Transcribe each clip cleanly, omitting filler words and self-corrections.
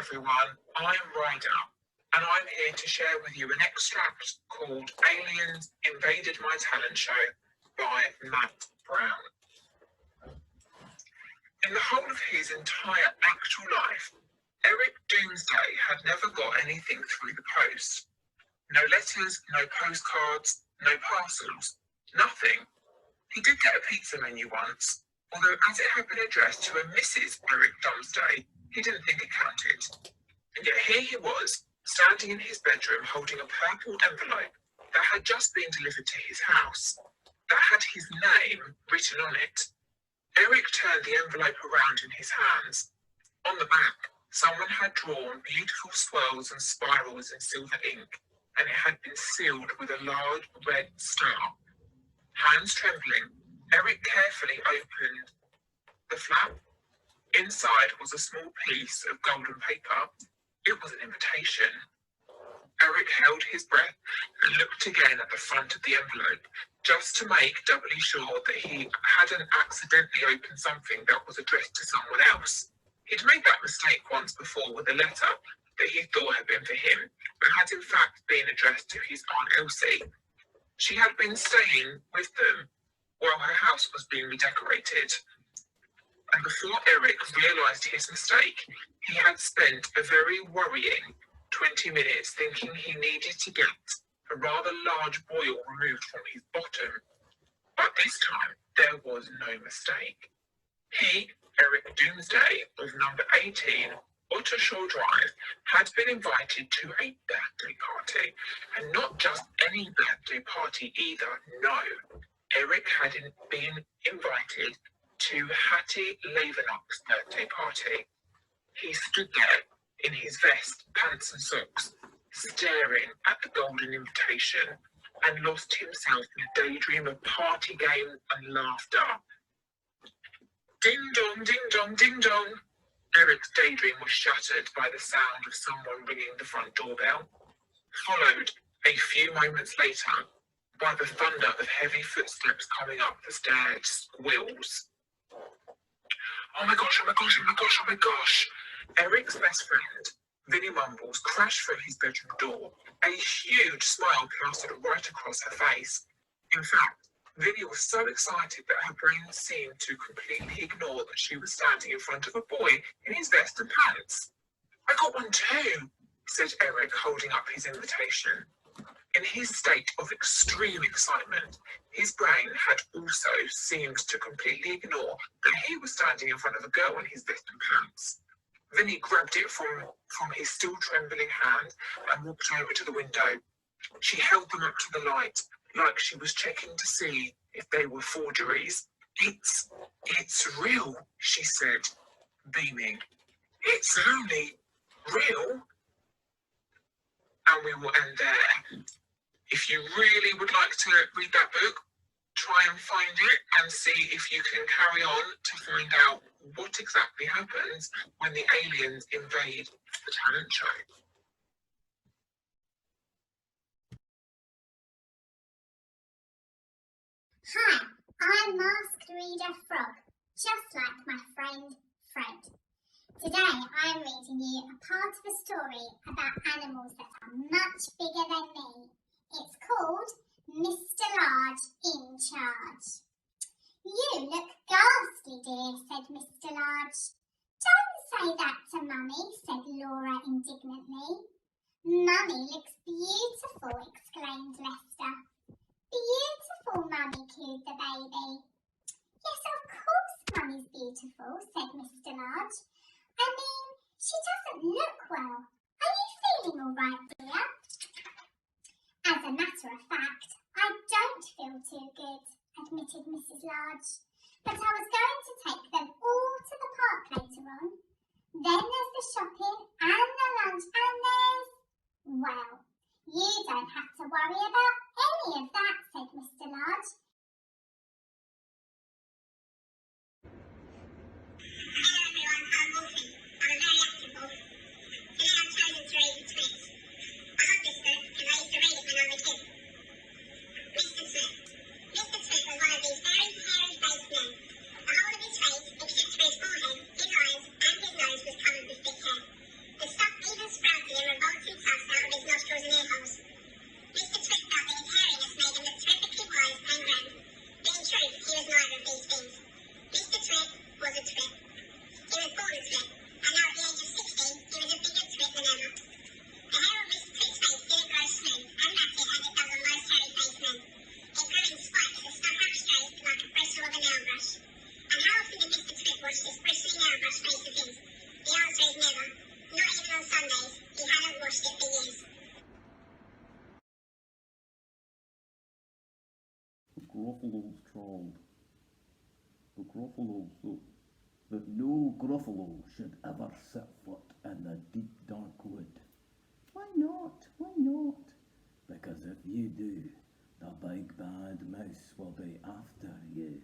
everyone, I'm Ryder, and I'm here to share with you an extract called Aliens Invaded My Talent Show by Matt Brown. In the whole of his entire actual life, Eric Doomsday had never got anything through the post. No letters, no postcards, no parcels, nothing. He did get a pizza menu once, although as it had been addressed to a Mrs. Eric Doomsday, he didn't think it counted. And yet here he was, standing in his bedroom holding a purple envelope that had just been delivered to his house, that had his name written on it. Eric turned the envelope around in his hands. On the back, someone had drawn beautiful swirls and spirals in silver ink, and it had been sealed with a large red star. Hands trembling, Eric carefully opened the flap. Inside was a small piece of golden paper. It was an invitation. Eric held his breath and looked again at the front of the envelope, just to make doubly sure that he hadn't accidentally opened something that was addressed to someone else. He'd made that mistake once before with a letter that he thought had been for him, but had in fact been addressed to his Aunt Elsie. She had been staying with them while her house was being redecorated. And before Eric realised his mistake, he had spent a very worrying 20 minutes thinking he needed to get a rather large boil removed from his bottom. But this time, there was no mistake. He, Eric Doomsday, of number 18, Ottershaw Drive, had been invited to a birthday party. And not just any birthday party either, no. Eric had been invited to Hattie Leeuwenhoek's birthday party. He stood there in his vest, pants and socks, staring at the golden invitation, and lost himself in a daydream of party games and laughter. Ding dong, ding dong, ding dong. Eric's daydream was shattered by the sound of someone ringing the front doorbell, followed a few moments later by the thunder of heavy footsteps coming up the stairs, squeals. Oh my gosh, oh my gosh, oh my gosh, oh my gosh. Eric's best friend, Vinnie Mumbles, crashed through his bedroom door. A huge smile plastered right across her face. In fact, Vinnie was so excited that her brain seemed to completely ignore that she was standing in front of a boy in his vest and pants. I got one too, said Eric, holding up his invitation. In his state of extreme excitement, his brain had also seemed to completely ignore that he was standing in front of a girl in his vest and pants. Vinnie grabbed it from his still trembling hand and walked over to the window. She held them up to the light, like she was checking to see if they were forgeries. It's real, she said, beaming. It's only real. And we will end there. If you really would like to read that book, try and find it and see if you can carry on to find out what exactly happens when the aliens invade the talent show. Hi, I'm Masked Reader Frog, just like my friend Fred. Today I'm reading you a part of a story about animals that are much bigger than me. It's called Mr. Large in Charge. You look ghastly, dear, said Mr. Large. Don't say that to Mummy, said Laura indignantly. Mummy looks beautiful, exclaimed Lester. Beautiful, Mummy, cooed the baby. Yes, of course Mummy's beautiful, said Mr. Large. I mean, she doesn't look well. Are you feeling all right, dear? As a matter of fact, I don't feel too good, admitted Mrs. Large. But I was going to take them all to the park later on. Then there's the shopping and the lunch and there's... Well, you don't have to worry about any of that, said Mr. Large. Hello everyone, I'm Wolfie. I'm a very active wolf. Today I've chosen to read Smith. I have this book because I used to read it when I was a kid. Mr. Smith. Mr. Smith was one of these very hairy-faced men. The whole of his face, except for his forehead, his eyes, and his nose was covered with thick hair. The Gruffalo's child. The Gruffalo thought that no Gruffalo should ever set foot in the deep dark wood. Why not? Why not? Because if you do, the big bad mouse will be after you.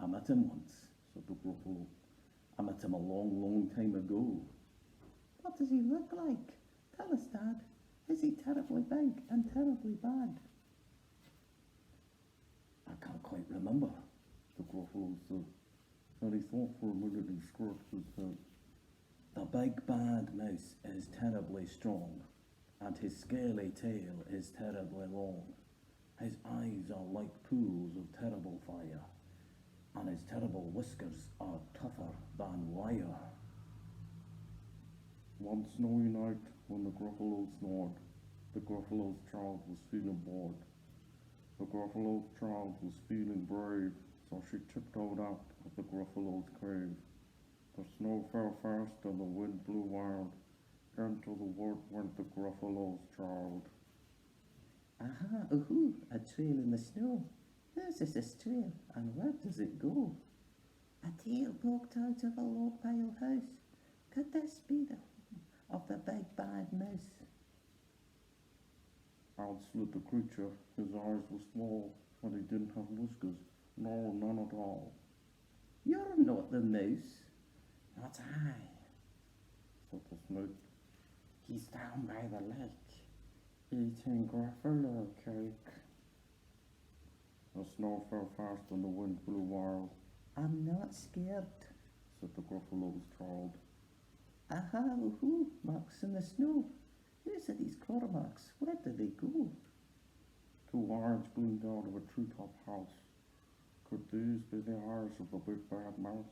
I met him once, said the Gruffalo. I met him a long, long time ago. What does he look like? Tell us, Dad. Is he terribly big and terribly bad? I can't quite remember, the Gruffalo said. And he thought for a minute and scratched his head. The big bad mouse is terribly strong, and his scaly tail is terribly long. His eyes are like pools of terrible fire, and his terrible whiskers are tougher than wire. One snowy night, when the Gruffalo snored, the Gruffalo's child was feeling bored. The Gruffalo's child was feeling brave, so she tiptoed out of the Gruffalo's cave. The snow fell fast and the wind blew wild. Into the wood went the Gruffalo's child. Aha, oohoo, a trail in the snow. Whose is this trail, and where does it go? A tail poked out of a low pile house. Could this be the home of the big bad mouse? Out slid the creature. His eyes were small, and he didn't have whiskers. No, none at all. You're not the mouse. Not I, said the snake. He's down by the lake, eating Gruffalo cake. The snow fell fast and the wind blew wild. I'm not scared, said the Gruffalo's child. Aha, oohoo, marks in the snow. Whose are these claw marks? Where do they go? Two eyes gleamed out of a treetop house. Could these be the eyes of the big bad mouse?